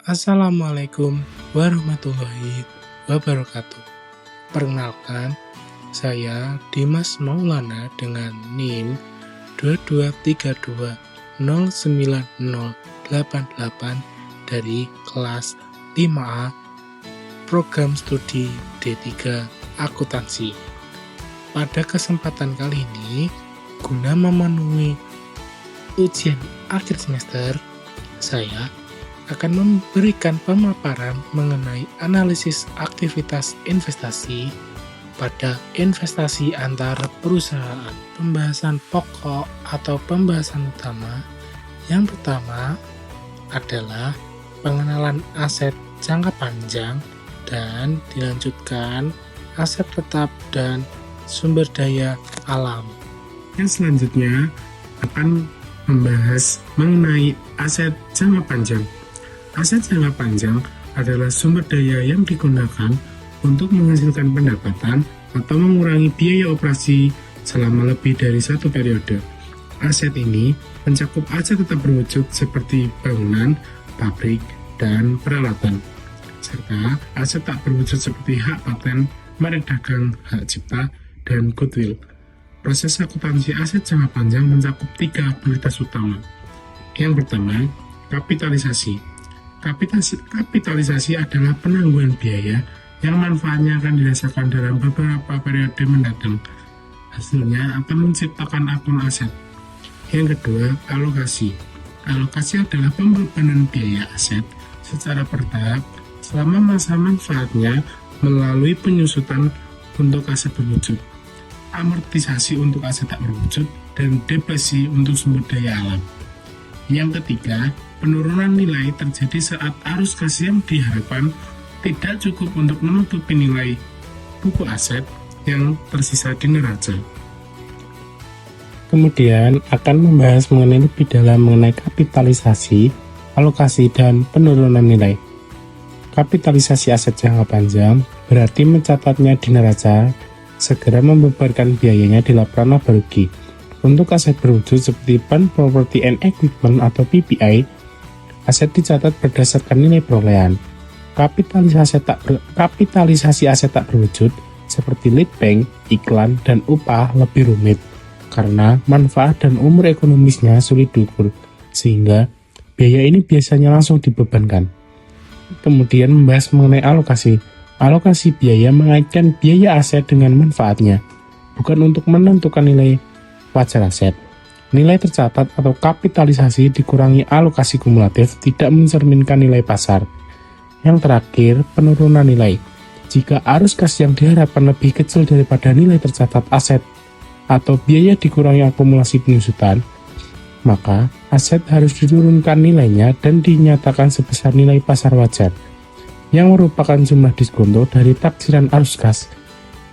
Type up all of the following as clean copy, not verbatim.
Assalamualaikum warahmatullahi wabarakatuh. Perkenalkan, saya Dimas Maulana dengan NIM 2232090088 dari kelas 5A Program Studi D3 Akuntansi. Pada kesempatan kali ini, guna memenuhi ujian akhir semester, saya akan memberikan pemaparan mengenai analisis aktivitas investasi pada investasi antar perusahaan. Pembahasan pokok atau pembahasan utama yang pertama adalah pengenalan aset jangka panjang dan dilanjutkan aset tetap dan sumber daya alam. Yang selanjutnya akan membahas mengenai aset jangka panjang. Aset jangka panjang adalah sumber daya yang digunakan untuk menghasilkan pendapatan atau mengurangi biaya operasi selama lebih dari satu periode. Aset ini mencakup aset tetap berwujud seperti bangunan, pabrik, dan peralatan, serta aset tak berwujud seperti hak paten, merek dagang, hak cipta, dan goodwill. Proses akuntansi aset jangka panjang mencakup 3 aktivitas utama. Yang pertama, kapitalisasi. Kapitalisasi adalah penangguhan biaya yang manfaatnya akan dirasakan dalam beberapa periode mendatang. Hasilnya akan menciptakan akun aset. Yang kedua, alokasi. Alokasi adalah pembebanan biaya aset secara bertahap selama masa manfaatnya melalui penyusutan untuk aset berwujud, amortisasi untuk aset tak berwujud, dan depresi untuk sumber daya alam. Yang ketiga, penurunan nilai terjadi saat arus kas yang diharapkan tidak cukup untuk menutupi nilai buku aset yang tersisa di neraca. Kemudian akan membahas mengenai lebih dalam mengenai kapitalisasi, alokasi, dan penurunan nilai. Kapitalisasi aset jangka panjang berarti mencatatnya di neraca, segera membebankan biayanya di laporan laba rugi. Untuk aset berwujud seperti Plant Property and Equipment atau PPI, aset dicatat berdasarkan nilai perolehan. Kapitalisasi aset tak berwujud seperti lead bank, iklan, dan upah lebih rumit karena manfaat dan umur ekonomisnya sulit diukur, sehingga biaya ini biasanya langsung dibebankan. Kemudian membahas mengenai alokasi. Alokasi biaya mengaitkan biaya aset dengan manfaatnya, bukan untuk menentukan nilai wajar aset. Nilai tercatat atau kapitalisasi dikurangi alokasi kumulatif tidak mencerminkan nilai pasar. Yang terakhir, penurunan nilai. Jika arus kas yang diharapkan lebih kecil daripada nilai tercatat aset atau biaya dikurangi akumulasi penyusutan, maka aset harus diturunkan nilainya dan dinyatakan sebesar nilai pasar wajar, yang merupakan jumlah diskonto dari taksiran arus kas.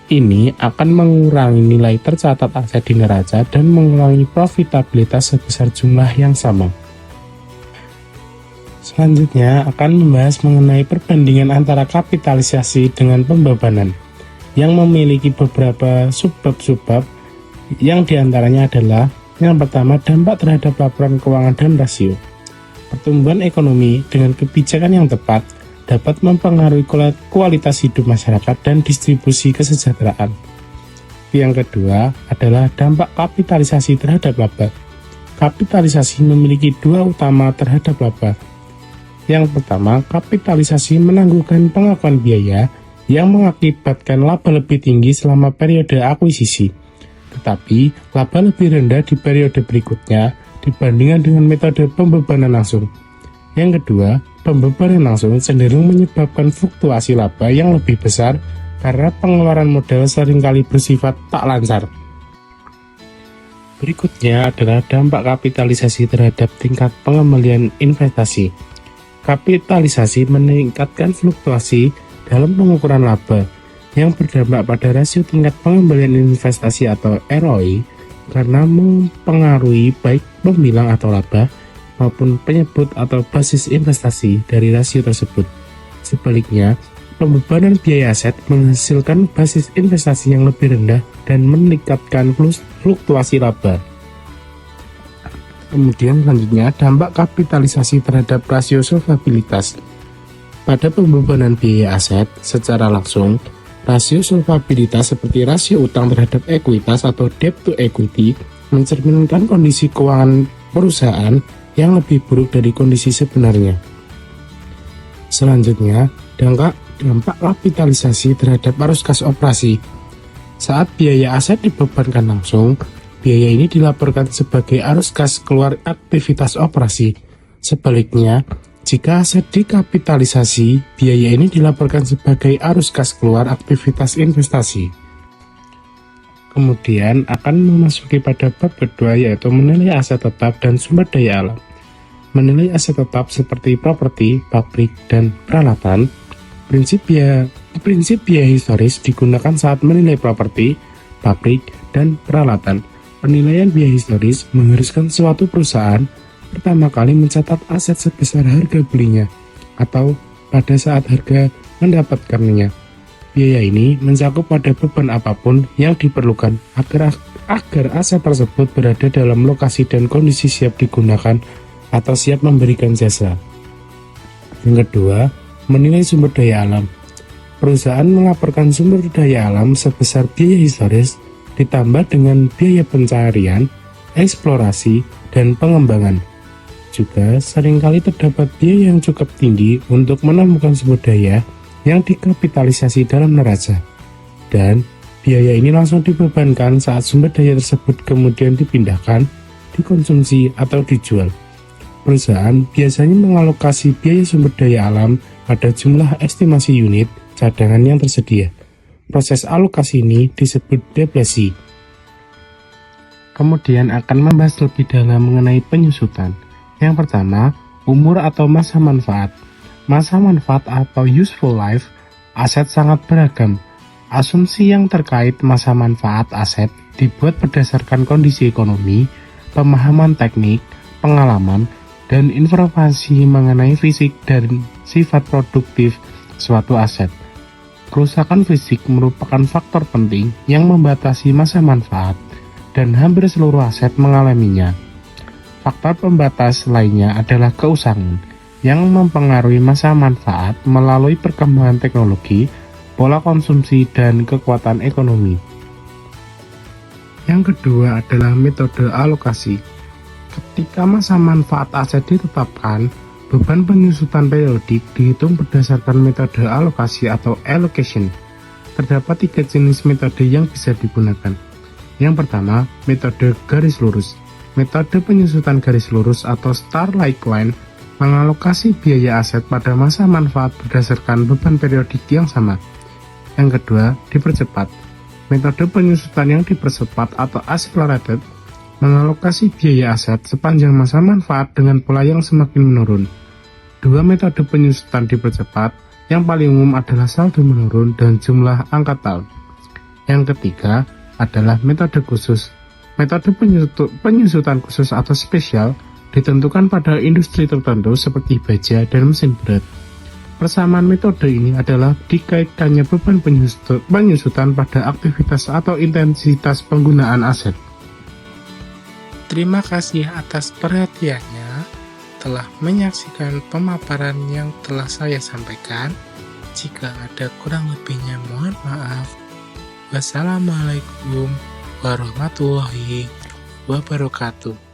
Ini akan mengurangi nilai tercatat aset di neraca dan mengurangi profitabilitas sebesar jumlah yang sama. Selanjutnya akan membahas mengenai perbandingan antara kapitalisasi dengan pembebanan, yang memiliki beberapa subbab yang diantaranya adalah: yang pertama, dampak terhadap laporan keuangan dan rasio. Pertumbuhan ekonomi dengan kebijakan yang tepat dapat mempengaruhi kualitas hidup masyarakat dan distribusi kesejahteraan. Yang kedua adalah dampak kapitalisasi terhadap laba. Kapitalisasi memiliki 2 utama terhadap laba. Yang pertama, kapitalisasi menangguhkan pengakuan biaya yang mengakibatkan laba lebih tinggi selama periode akuisisi, tetapi laba lebih rendah di periode berikutnya dibandingkan dengan metode pembebanan langsung. Yang kedua, pembebanan langsung cenderung menyebabkan fluktuasi laba yang lebih besar karena pengeluaran modal seringkali bersifat tak lancar. Berikutnya adalah dampak kapitalisasi terhadap tingkat pengembalian investasi. Kapitalisasi meningkatkan fluktuasi dalam pengukuran laba yang berdampak pada rasio tingkat pengembalian investasi atau ROI karena mempengaruhi baik pembilang atau laba maupun penyebut atau basis investasi dari rasio tersebut. Sebaliknya, pembebanan biaya aset menghasilkan basis investasi yang lebih rendah dan meningkatkan fluktuasi laba. Kemudian selanjutnya dampak kapitalisasi terhadap rasio solvabilitas. Pada pembebanan biaya aset secara langsung, rasio solvabilitas seperti rasio utang terhadap ekuitas atau debt to equity mencerminkan kondisi keuangan perusahaan yang lebih buruk dari kondisi sebenarnya. Selanjutnya, dampak kapitalisasi terhadap arus kas operasi. Saat biaya aset dibebankan langsung, biaya ini dilaporkan sebagai arus kas keluar aktivitas operasi. Sebaliknya, jika aset dikapitalisasi, biaya ini dilaporkan sebagai arus kas keluar aktivitas investasi. Kemudian akan memasuki pada bab kedua, yaitu menilai aset tetap dan sumber daya alam. Menilai aset tetap seperti properti, pabrik, dan peralatan. Prinsip biaya historis digunakan saat menilai properti, pabrik, dan peralatan. Penilaian biaya historis mengharuskan suatu perusahaan pertama kali mencatat aset sebesar harga belinya atau pada saat harga mendapatkannya. Biaya ini mencakup pada beban apapun yang diperlukan agar aset tersebut berada dalam lokasi dan kondisi siap digunakan atau siap memberikan jasa. Yang kedua, menilai sumber daya alam. Perusahaan melaporkan sumber daya alam sebesar biaya historis ditambah dengan biaya pencarian, eksplorasi, dan pengembangan. Juga seringkali terdapat biaya yang cukup tinggi untuk menemukan sumber daya yang dikapitalisasi dalam neraca. Dan biaya ini langsung dibebankan saat sumber daya tersebut kemudian dipindahkan, dikonsumsi, atau dijual. Perusahaan biasanya mengalokasi biaya sumber daya alam pada jumlah estimasi unit cadangan yang tersedia. Proses alokasi ini disebut depresi. Kemudian akan membahas lebih dalam mengenai penyusutan. Yang pertama, umur atau masa manfaat. Masa manfaat atau useful life aset sangat beragam. Asumsi yang terkait masa manfaat aset dibuat berdasarkan kondisi ekonomi, pemahaman teknik, pengalaman, dan informasi mengenai fisik dan sifat produktif suatu aset. Kerusakan fisik merupakan faktor penting yang membatasi masa manfaat, dan hampir seluruh aset mengalaminya. Faktor pembatas lainnya adalah keusangan, yang mempengaruhi masa manfaat melalui perkembangan teknologi, pola konsumsi, dan kekuatan ekonomi. Yang kedua adalah metode alokasi. Ketika masa manfaat aset ditetapkan, beban penyusutan periodik dihitung berdasarkan metode alokasi atau allocation. Terdapat 3 jenis metode yang bisa digunakan. Yang pertama, metode garis lurus. Metode penyusutan garis lurus atau Starlight Line mengalokasi biaya aset pada masa manfaat berdasarkan beban periodik yang sama. Yang kedua, dipercepat. Metode penyusutan yang dipercepat atau accelerated mengalokasi biaya aset sepanjang masa manfaat dengan pola yang semakin menurun. Dua metode penyusutan dipercepat yang paling umum adalah saldo menurun dan jumlah angka tahun. Yang ketiga adalah metode khusus. Metode penyusutan khusus atau spesial ditentukan pada industri tertentu seperti baja dan mesin berat. Persamaan metode ini adalah dikaitkannya beban penyusutan pada aktivitas atau intensitas penggunaan aset. Terima kasih atas perhatiannya, telah menyaksikan pemaparan yang telah saya sampaikan. Jika ada kurang lebihnya mohon maaf. Wassalamualaikum warahmatullahi wabarakatuh.